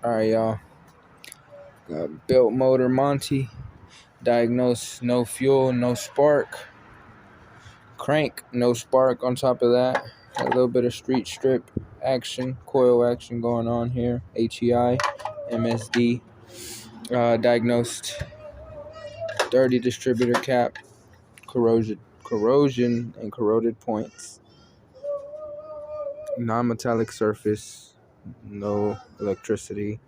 All right, y'all. Got built motor Monty. Diagnosed no fuel, no spark. Crank, no spark on top of that. A little bit of street strip action, coil action going on here. HEI, MSD. Diagnosed dirty distributor cap, corrosion and corroded points. Non-metallic surface, no electricity.